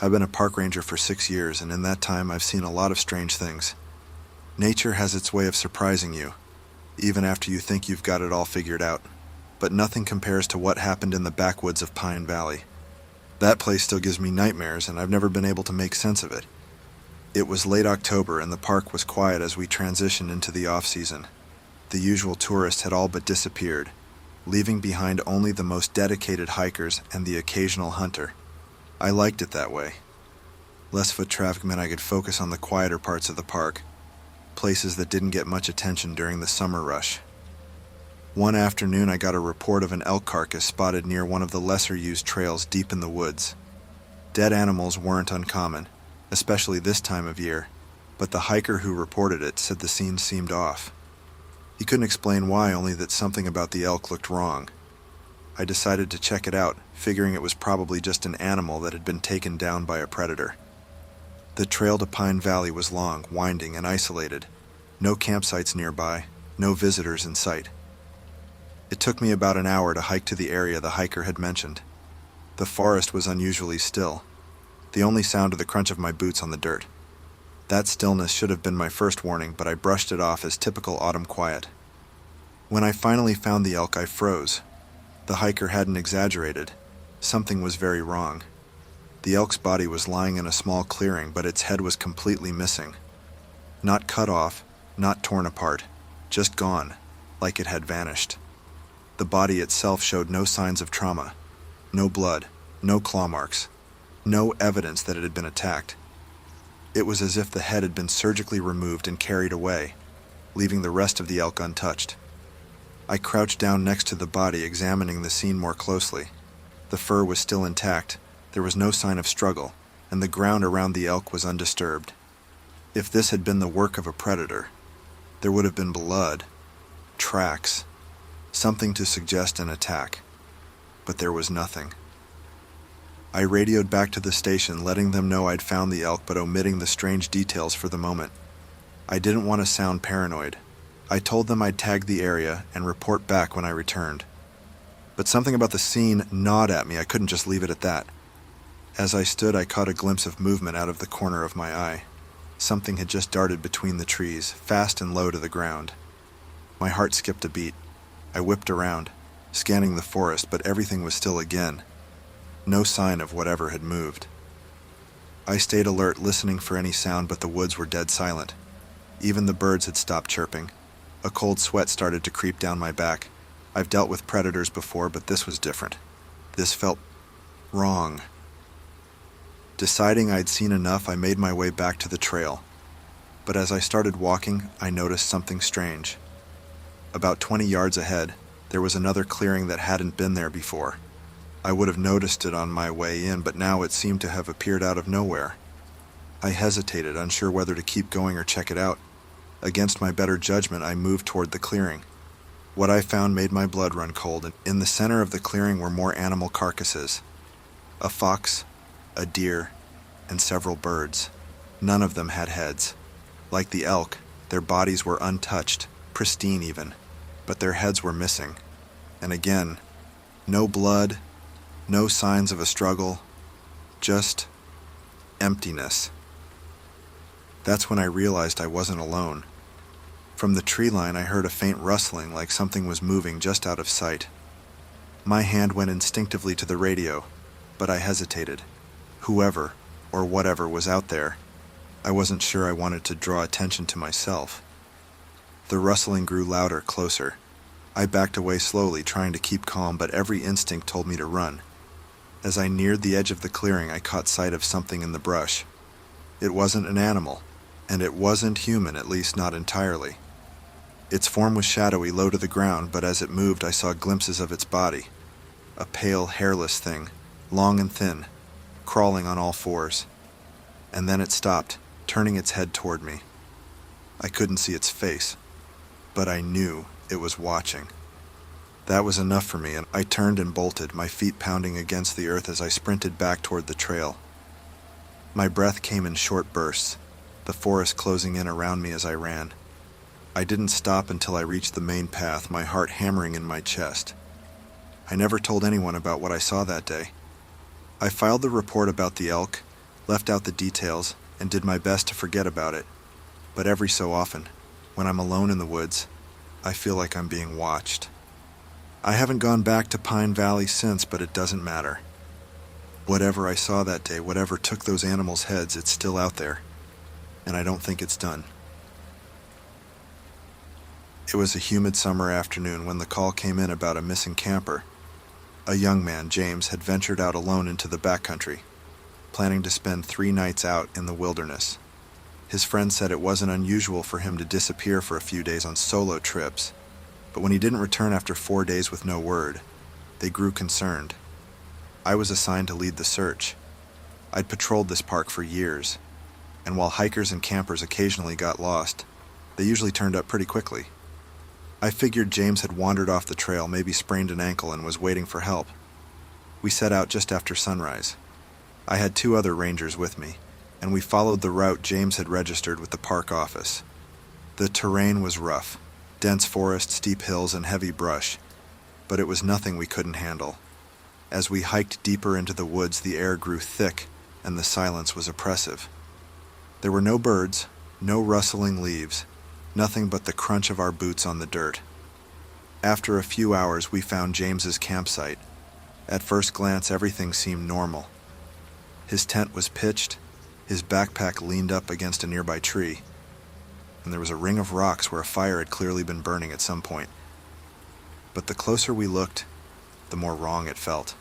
I've been a park ranger for 6 years, and in that time I've seen a lot of strange things. Nature has its way of surprising you, even after you think you've got it all figured out. But nothing compares to what happened in the backwoods of Pine Valley. That place still gives me nightmares, and I've never been able to make sense of it. It was late October, and the park was quiet as we transitioned into the off-season. The usual tourists had all but disappeared, leaving behind only the most dedicated hikers and the occasional hunter. I liked it that way. Less foot traffic meant I could focus on the quieter parts of the park, places that didn't get much attention during the summer rush. One afternoon I got a report of an elk carcass spotted near one of the lesser-used trails deep in the woods. Dead animals weren't uncommon, especially this time of year, but the hiker who reported it said the scene seemed off. He couldn't explain why, only that something about the elk looked wrong. I decided to check it out, figuring it was probably just an animal that had been taken down by a predator. The trail to Pine Valley was long, winding, and isolated. No campsites nearby, no visitors in sight. It took me about an hour to hike to the area the hiker had mentioned. The forest was unusually still, the only sound of the crunch of my boots on the dirt. That stillness should have been my first warning, but I brushed it off as typical autumn quiet. When I finally found the elk, I froze. The hiker hadn't exaggerated. Something was very wrong. The elk's body was lying in a small clearing, but its head was completely missing. Not cut off, not torn apart, just gone, like it had vanished. The body itself showed no signs of trauma. No blood, no claw marks, no evidence that it had been attacked. It was as if the head had been surgically removed and carried away, leaving the rest of the elk untouched. I crouched down next to the body, examining the scene more closely. The fur was still intact, there was no sign of struggle, and the ground around the elk was undisturbed. If this had been the work of a predator, there would have been blood, tracks, something to suggest an attack. But there was nothing. I radioed back to the station, letting them know I'd found the elk, but omitting the strange details for the moment. I didn't want to sound paranoid. I told them I'd tag the area and report back when I returned. But something about the scene gnawed at me. I couldn't just leave it at that. As I stood, I caught a glimpse of movement out of the corner of my eye. Something had just darted between the trees, fast and low to the ground. My heart skipped a beat. I whipped around, scanning the forest, but everything was still again. No sign of whatever had moved. I stayed alert, listening for any sound, but the woods were dead silent. Even the birds had stopped chirping. A cold sweat started to creep down my back. I've dealt with predators before, but this was different. This felt wrong. Deciding I'd seen enough, I made my way back to the trail. But as I started walking, I noticed something strange. About 20 yards ahead, there was another clearing that hadn't been there before. I would have noticed it on my way in, but now it seemed to have appeared out of nowhere. I hesitated, unsure whether to keep going or check it out. Against my better judgment, I moved toward the clearing. What I found made my blood run cold, and in the center of the clearing were more animal carcasses. A fox, a deer, and several birds. None of them had heads. Like the elk, their bodies were untouched, pristine even, but their heads were missing. And again, no blood, no signs of a struggle, just emptiness. That's when I realized I wasn't alone. From the tree line, I heard a faint rustling, like something was moving just out of sight. My hand went instinctively to the radio, but I hesitated. Whoever, or whatever, was out there, I wasn't sure I wanted to draw attention to myself. The rustling grew louder, closer. I backed away slowly, trying to keep calm, but every instinct told me to run. As I neared the edge of the clearing, I caught sight of something in the brush. It wasn't an animal, and it wasn't human, at least not entirely. Its form was shadowy, low to the ground, but as it moved, I saw glimpses of its body. A pale, hairless thing, long and thin, crawling on all fours. And then it stopped, turning its head toward me. I couldn't see its face, but I knew it was watching. That was enough for me, and I turned and bolted, my feet pounding against the earth as I sprinted back toward the trail. My breath came in short bursts, the forest closing in around me as I ran. I didn't stop until I reached the main path, my heart hammering in my chest. I never told anyone about what I saw that day. I filed the report about the elk, left out the details, and did my best to forget about it. But every so often, when I'm alone in the woods, I feel like I'm being watched. I haven't gone back to Pine Valley since, but it doesn't matter. Whatever I saw that day, whatever took those animals' heads, it's still out there, and I don't think it's done. It was a humid summer afternoon when the call came in about a missing camper. A young man, James, had ventured out alone into the backcountry, planning to spend 3 nights out in the wilderness. His friends said it wasn't unusual for him to disappear for a few days on solo trips, but when he didn't return after 4 days with no word, they grew concerned. I was assigned to lead the search. I'd patrolled this park for years, and while hikers and campers occasionally got lost, they usually turned up pretty quickly. I figured James had wandered off the trail, maybe sprained an ankle, and was waiting for help. We set out just after sunrise. I had 2 other rangers with me, and we followed the route James had registered with the park office. The terrain was rough, dense forest, steep hills, and heavy brush, but it was nothing we couldn't handle. As we hiked deeper into the woods, the air grew thick, and the silence was oppressive. There were no birds, no rustling leaves, nothing but the crunch of our boots on the dirt. After a few hours, we found James's campsite. At first glance, everything seemed normal. His tent was pitched, his backpack leaned up against a nearby tree, and there was a ring of rocks where a fire had clearly been burning at some point. But the closer we looked, the more wrong it felt.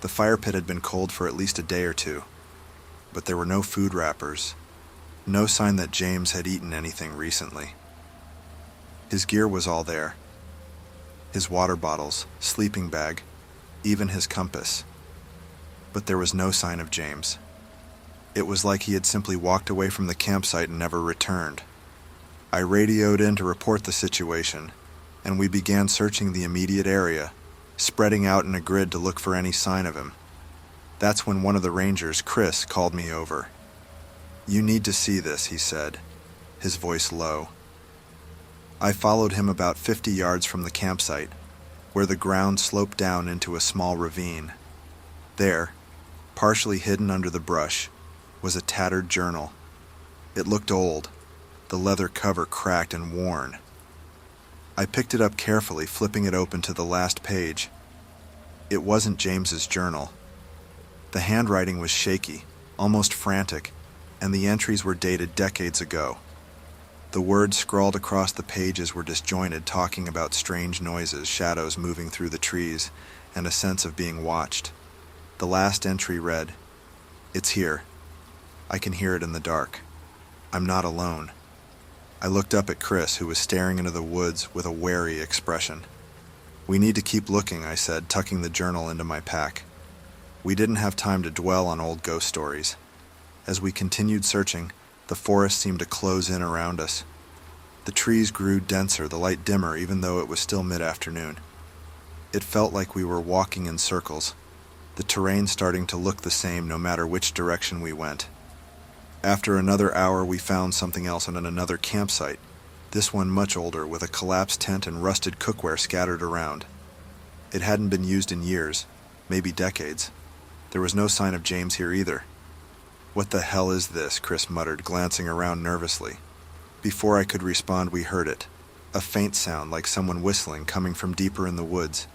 The fire pit had been cold for at least a day or 2, but there were no food wrappers, no sign that James had eaten anything recently. His gear was all there. His water bottles, sleeping bag, even his compass. But there was no sign of James. It was like he had simply walked away from the campsite and never returned. I radioed in to report the situation, and we began searching the immediate area, spreading out in a grid to look for any sign of him. That's when one of the rangers, Chris, called me over. "You need to see this," he said, his voice low. I followed him about 50 yards from the campsite, where the ground sloped down into a small ravine. There, partially hidden under the brush, was a tattered journal. It looked old, the leather cover cracked and worn. I picked it up carefully, flipping it open to the last page. It wasn't James's journal. The handwriting was shaky, almost frantic, and the entries were dated decades ago. The words scrawled across the pages were disjointed, talking about strange noises, shadows moving through the trees, and a sense of being watched. The last entry read, "It's here. I can hear it in the dark. I'm not alone." I looked up at Chris, who was staring into the woods with a wary expression. "We need to keep looking," I said, tucking the journal into my pack. We didn't have time to dwell on old ghost stories. As we continued searching, the forest seemed to close in around us. The trees grew denser, the light dimmer, even though it was still mid-afternoon. It felt like we were walking in circles, the terrain starting to look the same no matter which direction we went. After another hour, we found something else on another campsite, this one much older, with a collapsed tent and rusted cookware scattered around. It hadn't been used in years, maybe decades. There was no sign of James here either. "What the hell is this?" Chris muttered, glancing around nervously. Before I could respond, we heard it, a faint sound like someone whistling coming from deeper in the woods.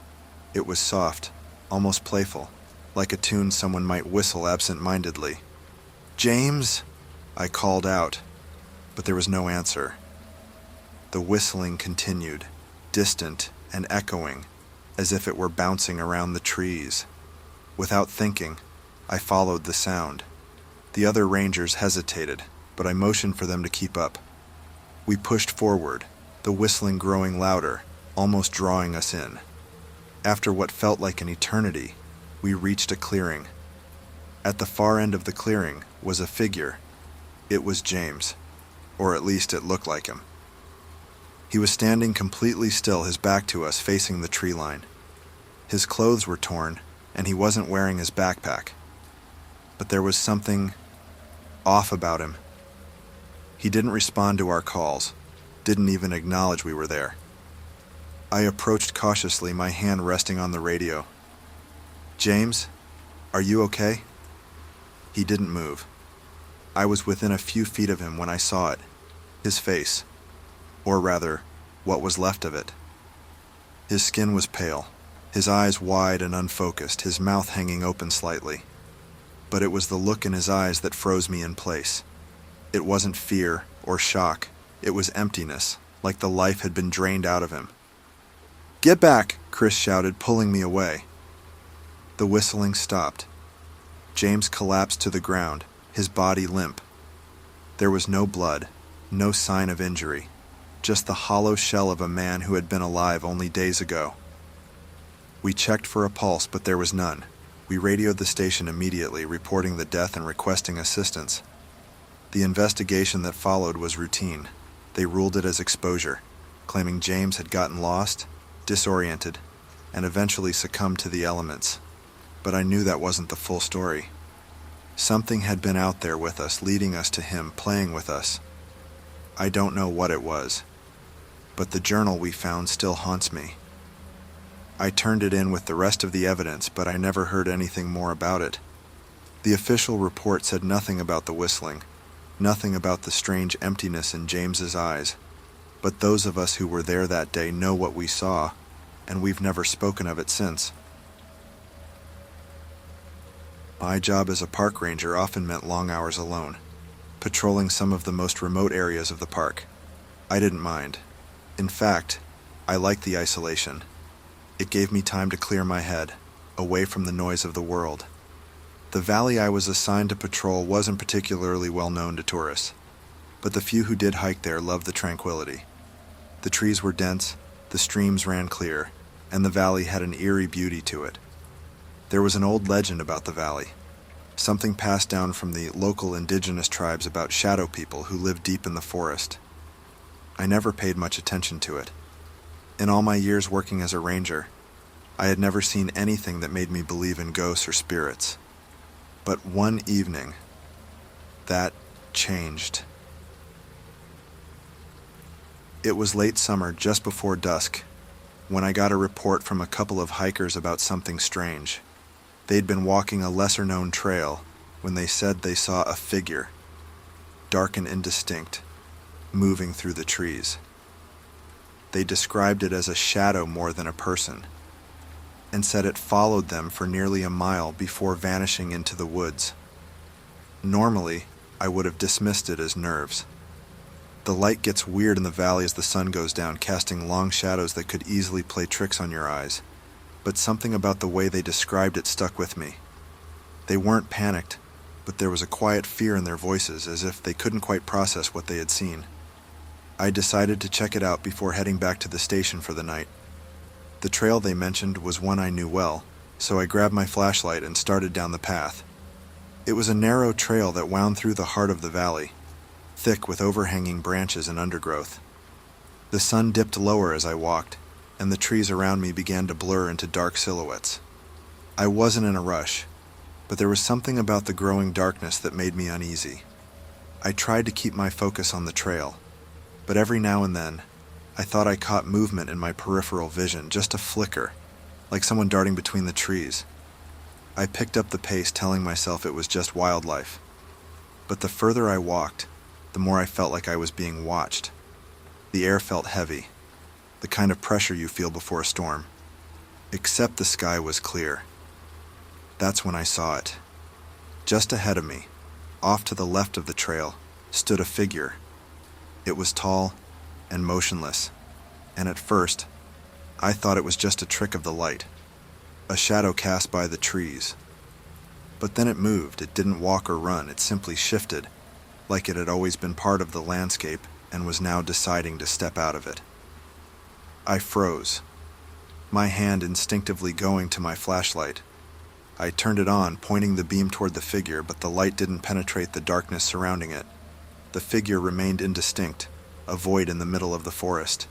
It was soft, almost playful, like a tune someone might whistle absent-mindedly. "James?" I called out, but there was no answer. The whistling continued, distant and echoing, as if it were bouncing around the trees. Without thinking, I followed the sound. The other rangers hesitated, but I motioned for them to keep up. We pushed forward, the whistling growing louder, almost drawing us in. After what felt like an eternity, we reached a clearing. At the far end of the clearing was a figure. It was James, or at least it looked like him. He was standing completely still, his back to us, facing the tree line. His clothes were torn, and he wasn't wearing his backpack. But there was something off about him. He didn't respond to our calls, didn't even acknowledge we were there. I approached cautiously, my hand resting on the radio. "James, are you okay?" He didn't move. I was within a few feet of him when I saw it. His face. Or rather, what was left of it. His skin was pale, his eyes wide and unfocused, his mouth hanging open slightly. But it was the look in his eyes that froze me in place. It wasn't fear or shock, it was emptiness, like the life had been drained out of him. "Get back!" Chris shouted, pulling me away. The whistling stopped. James collapsed to the ground, his body limp. There was no blood, no sign of injury, just the hollow shell of a man who had been alive only days ago. We checked for a pulse, but there was none. We radioed the station immediately, reporting the death and requesting assistance. The investigation that followed was routine. They ruled it as exposure, claiming James had gotten lost, disoriented, and eventually succumbed to the elements. But I knew that wasn't the full story. Something had been out there with us, leading us to him, playing with us. I don't know what it was, but the journal we found still haunts me. I turned it in with the rest of the evidence, but I never heard anything more about it. The official report said nothing about the whistling, nothing about the strange emptiness in James's eyes. But those of us who were there that day know what we saw, and we've never spoken of it since. My job as a park ranger often meant long hours alone, patrolling some of the most remote areas of the park. I didn't mind. In fact, I liked the isolation. It gave me time to clear my head, away from the noise of the world. The valley I was assigned to patrol wasn't particularly well known to tourists, but the few who did hike there loved the tranquility. The trees were dense, the streams ran clear, and the valley had an eerie beauty to it. There was an old legend about the valley, something passed down from the local indigenous tribes about shadow people who lived deep in the forest. I never paid much attention to it. In all my years working as a ranger, I had never seen anything that made me believe in ghosts or spirits. But one evening, that changed. It was late summer, just before dusk, when I got a report from a couple of hikers about something strange. They'd been walking a lesser-known trail when they said they saw a figure, dark and indistinct, moving through the trees. They described it as a shadow more than a person, and said it followed them for nearly a mile before vanishing into the woods. Normally, I would have dismissed it as nerves. The light gets weird in the valley as the sun goes down, casting long shadows that could easily play tricks on your eyes. But something about the way they described it stuck with me. They weren't panicked, but there was a quiet fear in their voices, as if they couldn't quite process what they had seen. I decided to check it out before heading back to the station for the night. The trail they mentioned was one I knew well, so I grabbed my flashlight and started down the path. It was a narrow trail that wound through the heart of the valley, thick with overhanging branches and undergrowth. The sun dipped lower as I walked, and the trees around me began to blur into dark silhouettes. I wasn't in a rush, but there was something about the growing darkness that made me uneasy. I tried to keep my focus on the trail, but every now and then, I thought I caught movement in my peripheral vision, just a flicker, like someone darting between the trees. I picked up the pace, telling myself it was just wildlife. But the further I walked, the more I felt like I was being watched. The air felt heavy, the kind of pressure you feel before a storm. Except the sky was clear. That's when I saw it. Just ahead of me, off to the left of the trail, stood a figure. It was tall and motionless, and at first, I thought it was just a trick of the light, a shadow cast by the trees. But then it moved. It didn't walk or run, it simply shifted, like it had always been part of the landscape and was now deciding to step out of it. I froze, my hand instinctively going to my flashlight. I turned it on, pointing the beam toward the figure, but the light didn't penetrate the darkness surrounding it. The figure remained indistinct, a void in the middle of the forest.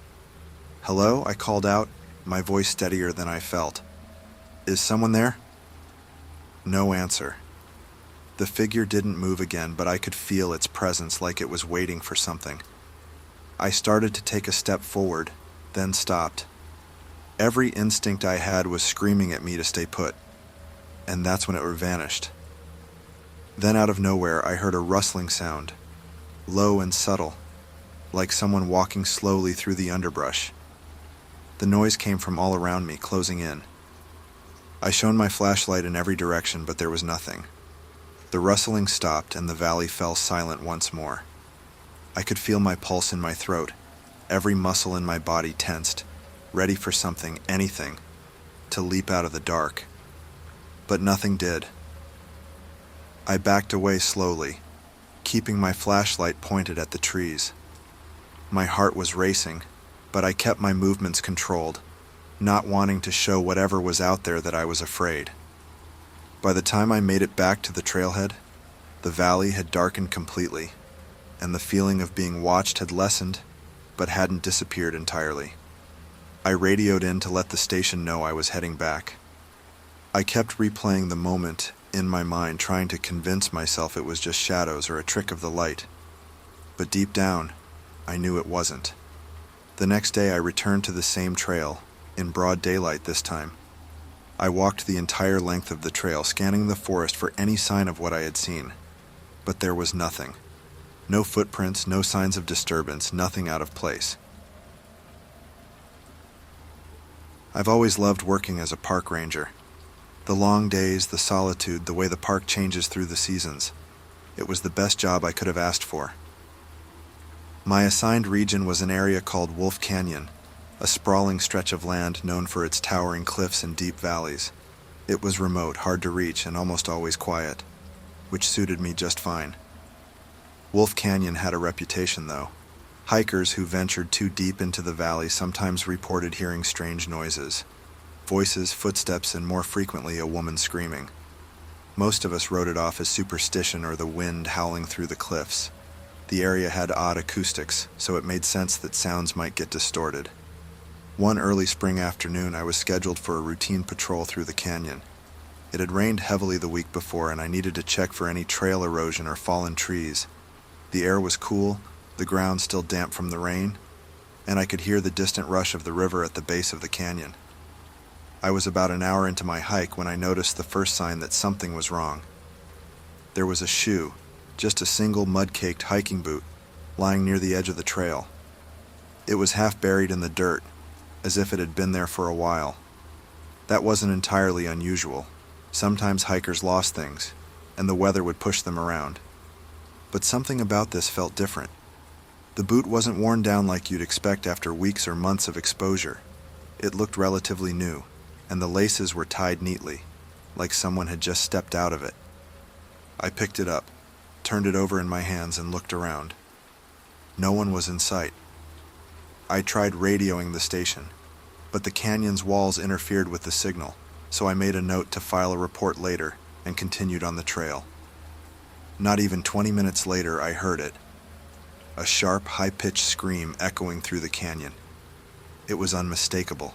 "Hello?" I called out, my voice steadier than I felt. "Is someone there?" No answer. The figure didn't move again, but I could feel its presence, like it was waiting for something. I started to take a step forward, then stopped. Every instinct I had was screaming at me to stay put, and that's when it vanished. Then out of nowhere, I heard a rustling sound, low and subtle, like someone walking slowly through the underbrush. The noise came from all around me, closing in. I shone my flashlight in every direction, but there was nothing. The rustling stopped, and the valley fell silent once more. I could feel my pulse in my throat, every muscle in my body tensed, ready for something, anything, to leap out of the dark. But nothing did. I backed away slowly, keeping my flashlight pointed at the trees. My heart was racing, but I kept my movements controlled, not wanting to show whatever was out there that I was afraid. By the time I made it back to the trailhead, the valley had darkened completely, and the feeling of being watched had lessened, but hadn't disappeared entirely. I radioed in to let the station know I was heading back. I kept replaying the moment in my mind, trying to convince myself it was just shadows or a trick of the light. But deep down, I knew it wasn't. The next day I returned to the same trail, in broad daylight this time. I walked the entire length of the trail, scanning the forest for any sign of what I had seen. But there was nothing. No footprints, no signs of disturbance, nothing out of place. I've always loved working as a park ranger. The long days, the solitude, the way the park changes through the seasons. It was the best job I could have asked for. My assigned region was an area called Wolf Canyon, a sprawling stretch of land known for its towering cliffs and deep valleys. It was remote, hard to reach, and almost always quiet, which suited me just fine. Wolf Canyon had a reputation, though. Hikers who ventured too deep into the valley sometimes reported hearing strange noises. Voices, footsteps, and more frequently a woman screaming. Most of us wrote it off as superstition or the wind howling through the cliffs. The area had odd acoustics, so it made sense that sounds might get distorted. One early spring afternoon, I was scheduled for a routine patrol through the canyon. It had rained heavily the week before, and I needed to check for any trail erosion or fallen trees. The air was cool, the ground still damp from the rain, and I could hear the distant rush of the river at the base of the canyon. I was about an hour into my hike when I noticed the first sign that something was wrong. There was a shoe, just a single mud-caked hiking boot, lying near the edge of the trail. It was half buried in the dirt, as if it had been there for a while. That wasn't entirely unusual. Sometimes hikers lost things, and the weather would push them around. But something about this felt different. The boot wasn't worn down like you'd expect after weeks or months of exposure. It looked relatively new, and the laces were tied neatly, like someone had just stepped out of it. I picked it up, turned it over in my hands, and looked around. No one was in sight. I tried radioing the station, but the canyon's walls interfered with the signal, so I made a note to file a report later and continued on the trail. Not even 20 minutes later, I heard it. A sharp, high-pitched scream echoing through the canyon. It was unmistakable.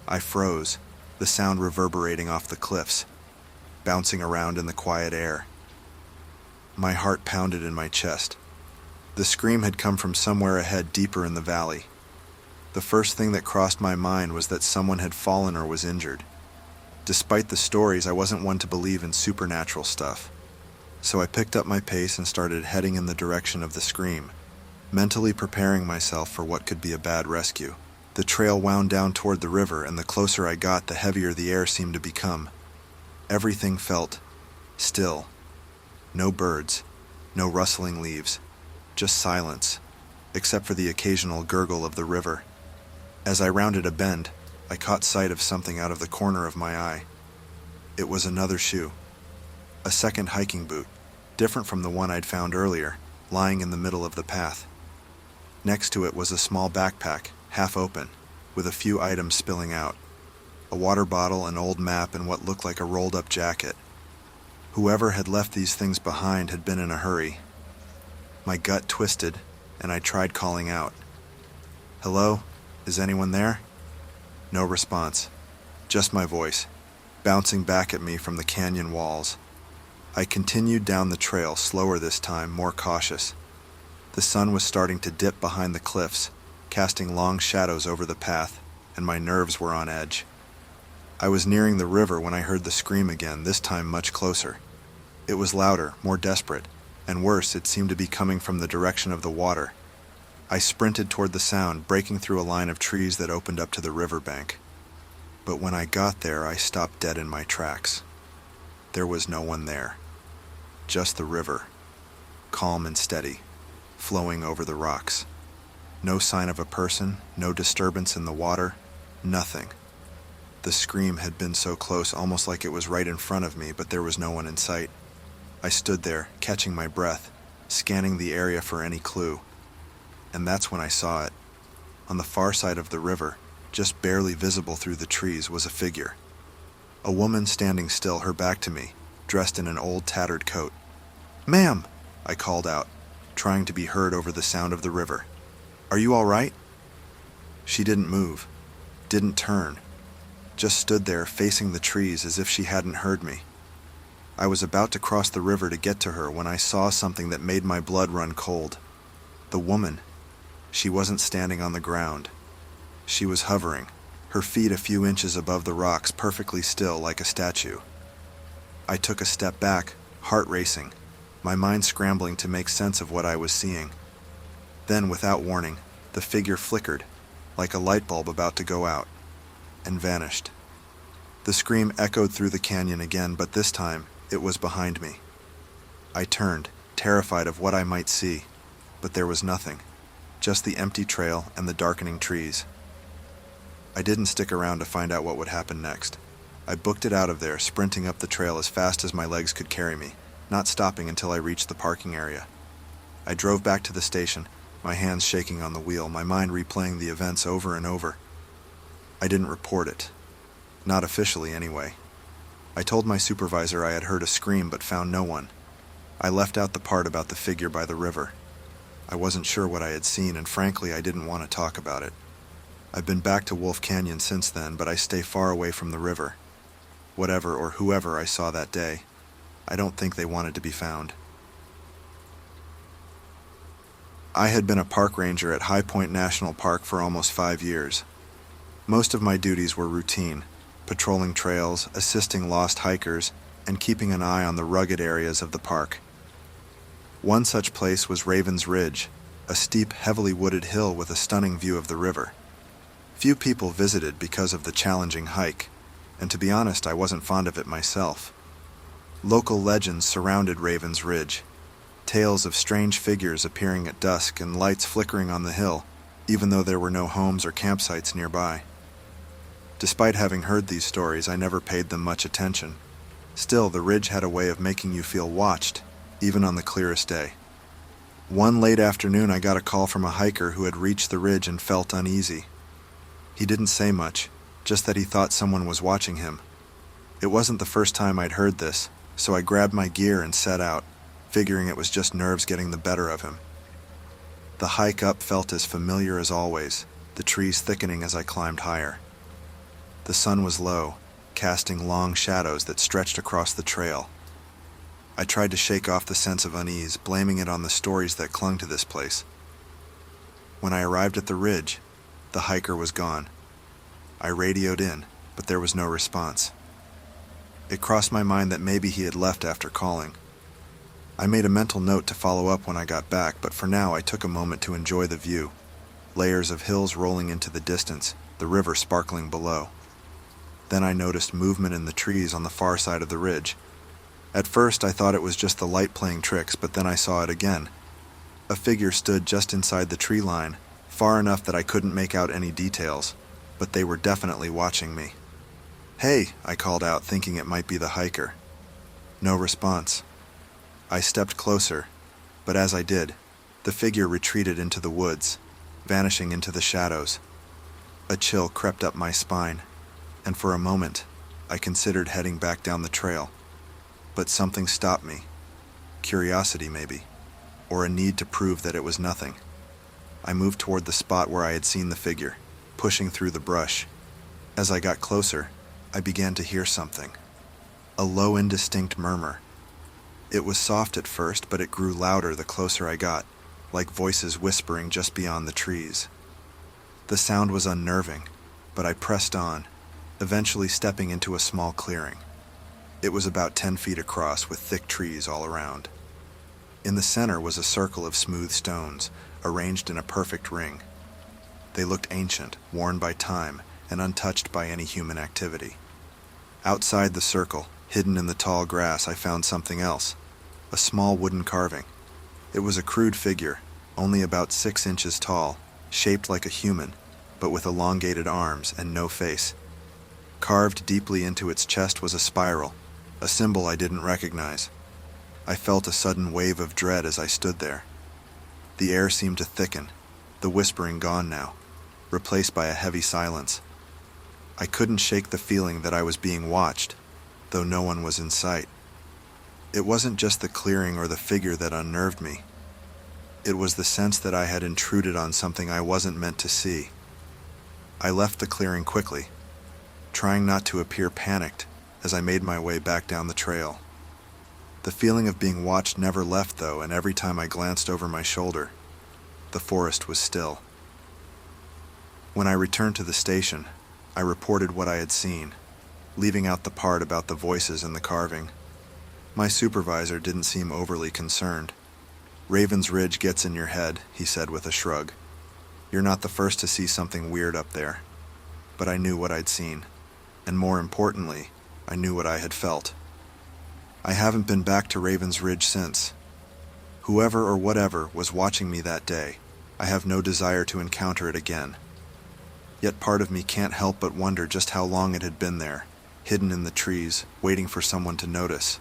I froze, the sound reverberating off the cliffs, bouncing around in the quiet air. My heart pounded in my chest. The scream had come from somewhere ahead, deeper in the valley. The first thing that crossed my mind was that someone had fallen or was injured. Despite the stories, I wasn't one to believe in supernatural stuff. So I picked up my pace and started heading in the direction of the scream, mentally preparing myself for what could be a bad rescue. The trail wound down toward the river, and the closer I got, the heavier the air seemed to become. Everything felt still. No birds, no rustling leaves, just silence, except for the occasional gurgle of the river. As I rounded a bend, I caught sight of something out of the corner of my eye. It was another shoe. A second hiking boot, different from the one I'd found earlier, lying in the middle of the path. Next to it was a small backpack, half open, with a few items spilling out. A water bottle, an old map, and what looked like a rolled-up jacket. Whoever had left these things behind had been in a hurry. My gut twisted, and I tried calling out. "Hello? Is anyone there?" No response. Just my voice, bouncing back at me from the canyon walls. I continued down the trail, slower this time, more cautious. The sun was starting to dip behind the cliffs, casting long shadows over the path, and my nerves were on edge. I was nearing the river when I heard the scream again, this time much closer. It was louder, more desperate, and worse, it seemed to be coming from the direction of the water. I sprinted toward the sound, breaking through a line of trees that opened up to the riverbank. But when I got there, I stopped dead in my tracks. There was no one there. Just the river, calm and steady, flowing over the rocks. No sign of a person, no disturbance in the water, nothing. The scream had been so close, almost like it was right in front of me, but there was no one in sight. I stood there, catching my breath, scanning the area for any clue. And that's when I saw it. On the far side of the river, just barely visible through the trees, was a figure. A woman standing still, her back to me, dressed in an old tattered coat. "Ma'am!" I called out, trying to be heard over the sound of the river. "Are you all right?" She didn't move, didn't turn, just stood there facing the trees as if she hadn't heard me. I was about to cross the river to get to her when I saw something that made my blood run cold. The woman. She wasn't standing on the ground. She was hovering, her feet a few inches above the rocks, perfectly still like a statue. I took a step back, heart racing, my mind scrambling to make sense of what I was seeing. Then, without warning, the figure flickered, like a light bulb about to go out, and vanished. The scream echoed through the canyon again, but this time, it was behind me. I turned, terrified of what I might see, but there was nothing, just the empty trail and the darkening trees. I didn't stick around to find out what would happen next. I booked it out of there, sprinting up the trail as fast as my legs could carry me, not stopping until I reached the parking area. I drove back to the station, my hands shaking on the wheel, my mind replaying the events over and over. I didn't report it. Not officially, anyway. I told my supervisor I had heard a scream but found no one. I left out the part about the figure by the river. I wasn't sure what I had seen, and frankly, I didn't want to talk about it. I've been back to Wolf Canyon since then, but I stay far away from the river. Whatever or whoever I saw that day, I don't think they wanted to be found. I had been a park ranger at High Point National Park for almost 5 years. Most of my duties were routine, patrolling trails, assisting lost hikers, and keeping an eye on the rugged areas of the park. One such place was Raven's Ridge, a steep, heavily wooded hill with a stunning view of the river. Few people visited because of the challenging hike, and to be honest, I wasn't fond of it myself. Local legends surrounded Raven's Ridge, tales of strange figures appearing at dusk and lights flickering on the hill, even though there were no homes or campsites nearby. Despite having heard these stories, I never paid them much attention. Still, the ridge had a way of making you feel watched, even on the clearest day. One late afternoon, I got a call from a hiker who had reached the ridge and felt uneasy. He didn't say much, just that he thought someone was watching him. It wasn't the first time I'd heard this, so I grabbed my gear and set out, figuring it was just nerves getting the better of him. The hike up felt as familiar as always, the trees thickening as I climbed higher. The sun was low, casting long shadows that stretched across the trail. I tried to shake off the sense of unease, blaming it on the stories that clung to this place. When I arrived at the ridge, the hiker was gone. I radioed in, but there was no response. It crossed my mind that maybe he had left after calling. I made a mental note to follow up when I got back, but for now I took a moment to enjoy the view. Layers of hills rolling into the distance, the river sparkling below. Then I noticed movement in the trees on the far side of the ridge. At first I thought it was just the light playing tricks, but then I saw it again. A figure stood just inside the tree line, far enough that I couldn't make out any details, but they were definitely watching me. "Hey," I called out, thinking it might be the hiker. No response. I stepped closer, but as I did, the figure retreated into the woods, vanishing into the shadows. A chill crept up my spine, and for a moment, I considered heading back down the trail. But something stopped me. Curiosity, maybe, or a need to prove that it was nothing. I moved toward the spot where I had seen the figure, pushing through the brush. As I got closer, I began to hear something. A low, indistinct murmur. It was soft at first, but it grew louder the closer I got, like voices whispering just beyond the trees. The sound was unnerving, but I pressed on, eventually stepping into a small clearing. It was about 10 feet across with thick trees all around. In the center was a circle of smooth stones, arranged in a perfect ring. They looked ancient, worn by time, and untouched by any human activity. Outside the circle, hidden in the tall grass, I found something else. A small wooden carving. It was a crude figure, only about 6 inches tall, shaped like a human, but with elongated arms and no face. Carved deeply into its chest was a spiral, a symbol I didn't recognize. I felt a sudden wave of dread as I stood there. The air seemed to thicken, the whispering gone now, replaced by a heavy silence. I couldn't shake the feeling that I was being watched, though no one was in sight. It wasn't just the clearing or the figure that unnerved me. It was the sense that I had intruded on something I wasn't meant to see. I left the clearing quickly, trying not to appear panicked as I made my way back down the trail. The feeling of being watched never left, though, and every time I glanced over my shoulder, the forest was still. When I returned to the station, I reported what I had seen, leaving out the part about the voices and the carving. My supervisor didn't seem overly concerned. "Raven's Ridge gets in your head," he said with a shrug. "You're not the first to see something weird up there." But I knew what I'd seen, and more importantly, I knew what I had felt. I haven't been back to Raven's Ridge since. Whoever or whatever was watching me that day, I have no desire to encounter it again. Yet part of me can't help but wonder just how long it had been there, hidden in the trees, waiting for someone to notice.